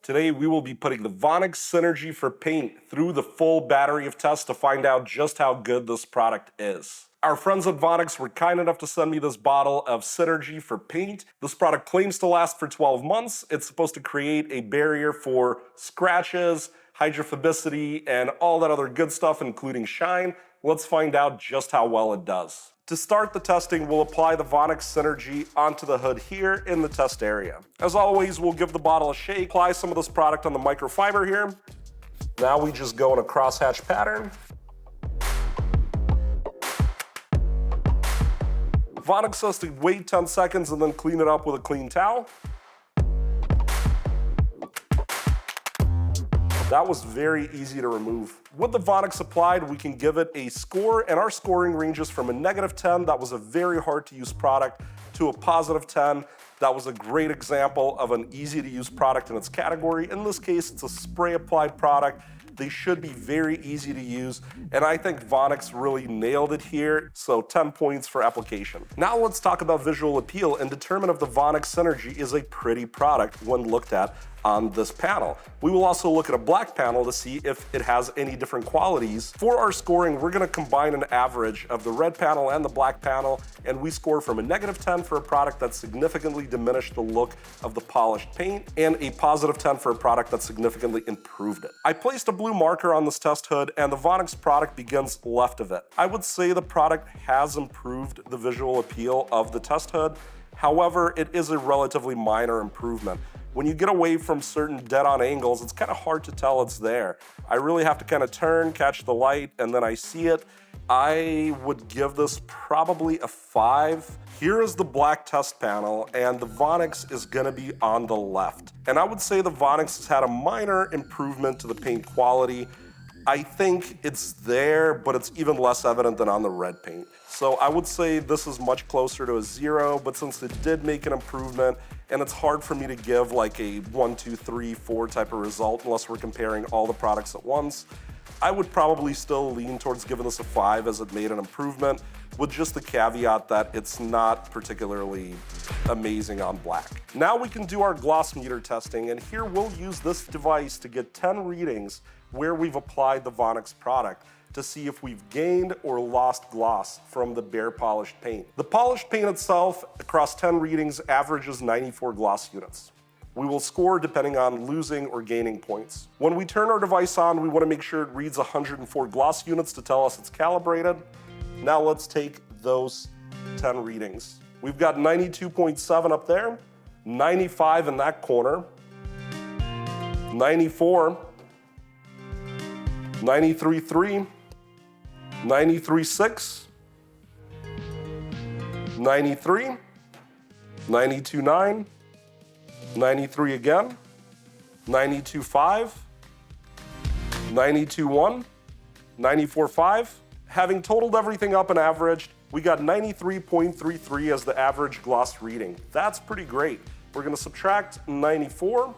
Today we will be putting the Vonixx Synergy for Paint through the full battery of tests to find out just how good this product is. Our friends at Vonixx were kind enough to send me this bottle of Synergy for Paint. This product claims to last for 12 months. It's supposed to create a barrier for scratches, hydrophobicity, and all that other good stuff, including shine. Let's find out just how well it does. To start the testing, we'll apply the Vonixx Synergy onto the hood here in the test area. As always, we'll give the bottle a shake, apply some of this product on the microfiber here. Now we just go in a crosshatch pattern. Vonixx says to wait 10 seconds and then clean it up with a clean towel. That was very easy to remove. With the Vonixx applied, we can give it a score, and our scoring ranges from a -10, that was a very hard to use product, to a +10. That was a great example of an easy to use product in its category. In this case, it's a spray applied product. They should be very easy to use, and I think Vonixx really nailed it here, so 10 points for application. Now let's talk about visual appeal and determine if the Vonixx Synergy is a pretty product when looked at on this panel. We will also look at a black panel to see if it has any different qualities. For our scoring, we're gonna combine an average of the red panel and the black panel, and we score from a -10 for a product that significantly diminished the look of the polished paint, and a +10 for a product that significantly improved it. I placed a blue marker on this test hood, and the Vonixx product begins left of it. I would say the product has improved the visual appeal of the test hood. However, it is a relatively minor improvement. When you get away from certain dead-on angles, it's kind of hard to tell it's there. I really have to kind of turn, catch the light, and then I see it. I would give this probably a 5. Here is the black test panel, and the Vonixx is gonna be on the left. And I would say the Vonixx has had a minor improvement to the paint quality. I think it's there, but it's even less evident than on the red paint. So I would say this is much closer to a 0, but since it did make an improvement, and it's hard for me to give like a 1, 2, 3, 4 type of result unless we're comparing all the products at once, I would probably still lean towards giving this a 5 as it made an improvement, with just the caveat that it's not particularly amazing on black. Now we can do our gloss meter testing, and here we'll use this device to get 10 readings where we've applied the Vonixx product to see if we've gained or lost gloss from the bare polished paint. The polished paint itself, across 10 readings, averages 94 gloss units. We will score depending on losing or gaining points. When we turn our device on, we want to make sure it reads 104 gloss units to tell us it's calibrated. Now let's take those 10 readings. We've got 92.7 up there, 95 in that corner, 94, 93.3, 93.6, 93, 92.9, 93 again, 92.5, 92.1, 94.5. Having totaled everything up and averaged, we got 93.33 as the average gloss reading. That's pretty great. We're gonna subtract 94,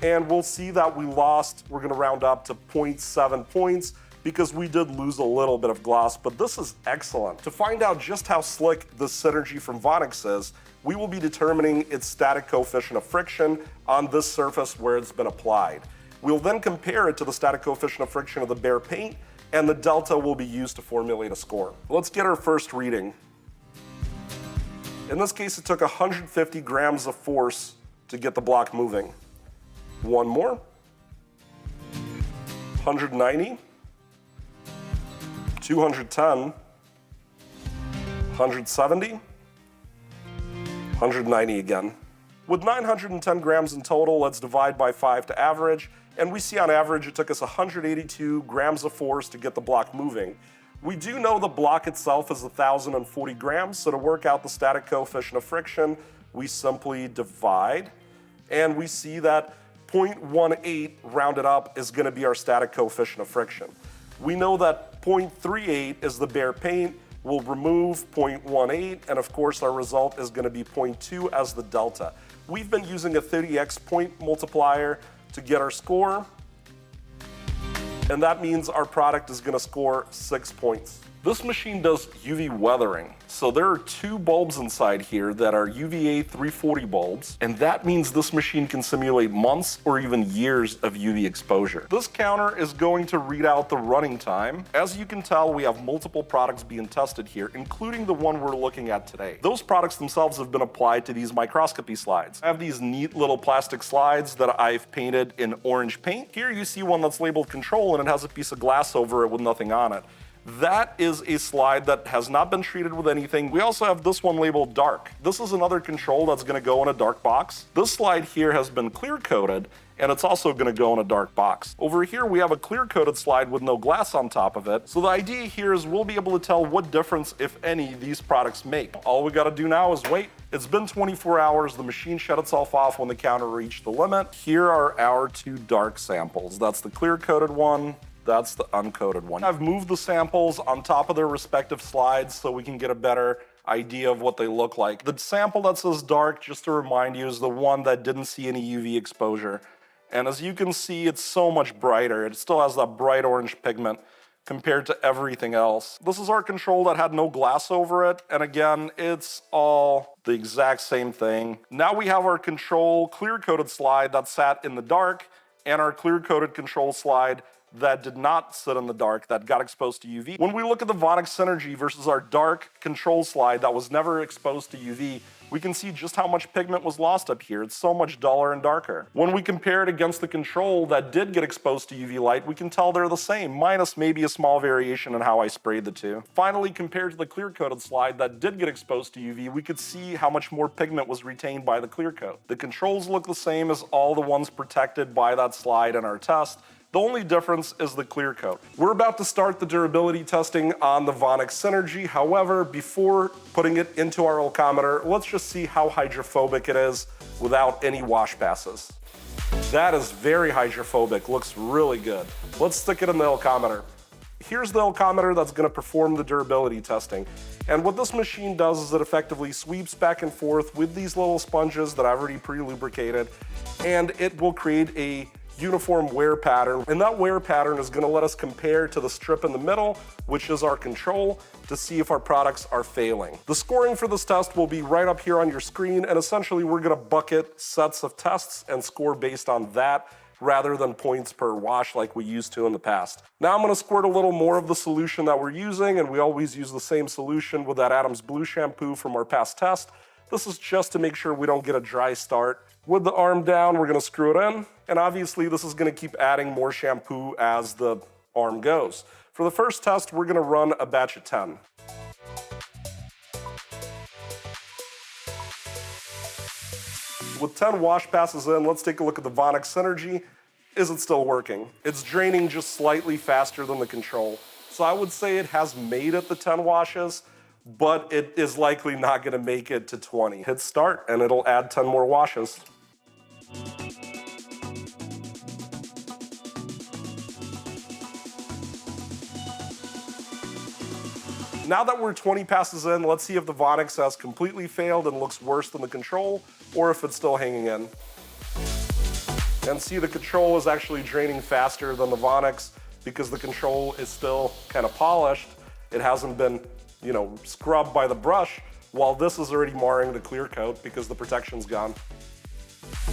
and we'll see that we lost, we're gonna round up to 0.7 points because we did lose a little bit of gloss, but this is excellent. To find out just how slick the Synergy from Vonixx is, we will be determining its static coefficient of friction on this surface where it's been applied. We'll then compare it to the static coefficient of friction of the bare paint, and the delta will be used to formulate a score. Let's get our first reading. In this case, it took 150 grams of force to get the block moving. One more, 190, 210, 170, 190 again. With 910 grams in total, let's divide by 5 to average, and we see on average it took us 182 grams of force to get the block moving. We do know the block itself is 1,040 grams, so to work out the static coefficient of friction, we simply divide, and we see that 0.18 rounded up is gonna be our static coefficient of friction. We know that 0.38 is the bare paint. We'll remove 0.18, and of course our result is gonna be 0.2 as the delta. We've been using a 30x point multiplier to get our score, and that means our product is gonna score 6 points. This machine does UV weathering. So there are 2 bulbs inside here that are UVA 340 bulbs, and that means this machine can simulate months or even years of UV exposure. This counter is going to read out the running time. As you can tell, we have multiple products being tested here, including the one we're looking at today. Those products themselves have been applied to these microscopy slides. I have these neat little plastic slides that I've painted in orange paint. Here you see one that's labeled control and it has a piece of glass over it with nothing on it. That is a slide that has not been treated with anything. We also have this one labeled dark. This is another control that's going to go in a dark box. This slide here has been clear coated, and it's also going to go in a dark box. Over here we have a clear coated slide with no glass on top of it. So the idea here is we'll be able to tell what difference, if any, these products make. All we got to do now is wait. It's been 24 hours. The machine shut itself off when the counter reached the limit. Here are our 2 dark samples. That's the clear coated one. That's the uncoated one. I've moved the samples on top of their respective slides so we can get a better idea of what they look like. The sample that says dark, just to remind you, is the one that didn't see any UV exposure. And as you can see, it's so much brighter. It still has that bright orange pigment compared to everything else. This is our control that had no glass over it. And again, it's all the exact same thing. Now we have our control clear-coated slide that sat in the dark and our clear-coated control slide that did not sit in the dark, that got exposed to UV. When we look at the Vonixx Synergy versus our dark control slide that was never exposed to UV, we can see just how much pigment was lost up here. It's so much duller and darker. When we compare it against the control that did get exposed to UV light, we can tell they're the same, minus maybe a small variation in how I sprayed the 2. Finally, compared to the clear-coated slide that did get exposed to UV, we could see how much more pigment was retained by the clear coat. The controls look the same as all the ones protected by that slide in our test. The only difference is the clear coat. We're about to start the durability testing on the Vonixx Synergy. However, before putting it into our Ulcometer, let's just see how hydrophobic it is without any wash passes. That is very hydrophobic, looks really good. Let's stick it in the Ulcometer. Here's the Ulcometer that's going to perform the durability testing. And what this machine does is it effectively sweeps back and forth with these little sponges that I've already pre-lubricated, and it will create a uniform wear pattern, and that wear pattern is going to let us compare to the strip in the middle, which is our control, to see if our products are failing. The scoring for this test will be right up here on your screen, and essentially we're going to bucket sets of tests and score based on that rather than points per wash like we used to in the past. Now I'm going to squirt a little more of the solution that we're using, and we always use the same solution with that Adams Blue shampoo from our past test. This is just to make sure we don't get a dry start. With the arm down, we're going to screw it in, and obviously this is going to keep adding more shampoo as the arm goes. For the first test, we're going to run a batch of 10. With 10 wash passes in, let's take a look at the Vonixx Synergy. Is it still working? It's draining just slightly faster than the control. So I would say it has made it the 10 washes, but it is likely not going to make it to 20. Hit start and it'll add 10 more washes. Now that we're 20 passes in, let's see if the Vonixx has completely failed and looks worse than the control, or if it's still hanging in. And see, the control is actually draining faster than the Vonixx because the control is still kind of polished. It hasn't been, scrubbed by the brush, while this is already marring the clear coat because the protection's gone.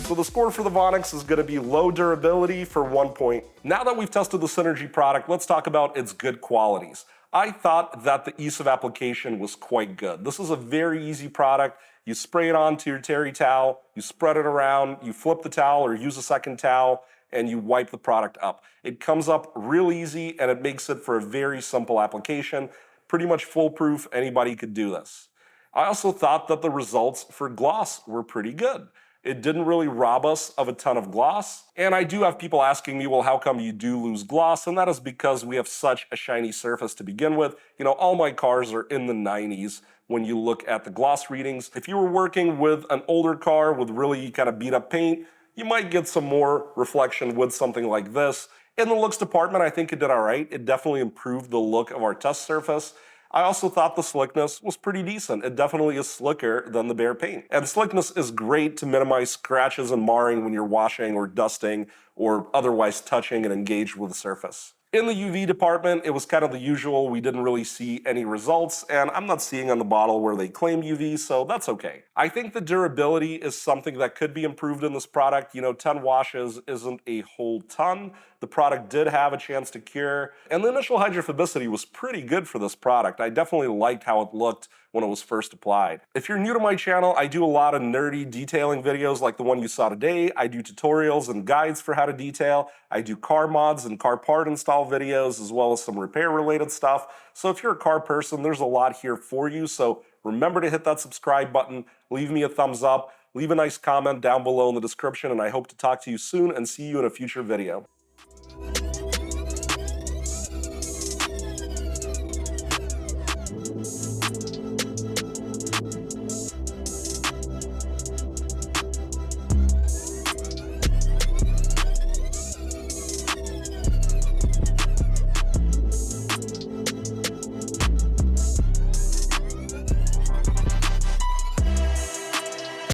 So the score for the Vonixx is going to be low durability for 1 point. Now that we've tested the Synergy product, let's talk about its good qualities. I thought that the ease of application was quite good. This is a very easy product. You spray it onto your terry towel, you spread it around, you flip the towel or use a second towel, and you wipe the product up. It comes up real easy and it makes it for a very simple application. Pretty much foolproof, anybody could do this. I also thought that the results for gloss were pretty good. It didn't really rob us of a ton of gloss. And I do have people asking me, well, how come you do lose gloss? And that is because we have such a shiny surface to begin with. All my cars are in the 90s when you look at the gloss readings. If you were working with an older car with really kind of beat up paint, you might get some more reflection with something like this. In the looks department, I think it did all right. It definitely improved the look of our test surface. I also thought the slickness was pretty decent. It definitely is slicker than the bare paint. And slickness is great to minimize scratches and marring when you're washing or dusting or otherwise touching and engaged with the surface. In the UV department, it was kind of the usual. We didn't really see any results, and I'm not seeing on the bottle where they claim UV, so that's okay. I think the durability is something that could be improved in this product. 10 washes isn't a whole ton. The product did have a chance to cure, and the initial hydrophobicity was pretty good for this product. I definitely liked how it looked when it was first applied. If you're new to my channel, I do a lot of nerdy detailing videos like the one you saw today. I do tutorials and guides for how to detail. I do car mods and car part install videos, as well as some repair related stuff. So if you're a car person, there's a lot here for you. So remember to hit that subscribe button, leave me a thumbs up, leave a nice comment down below in the description, and I hope to talk to you soon and see you in a future video.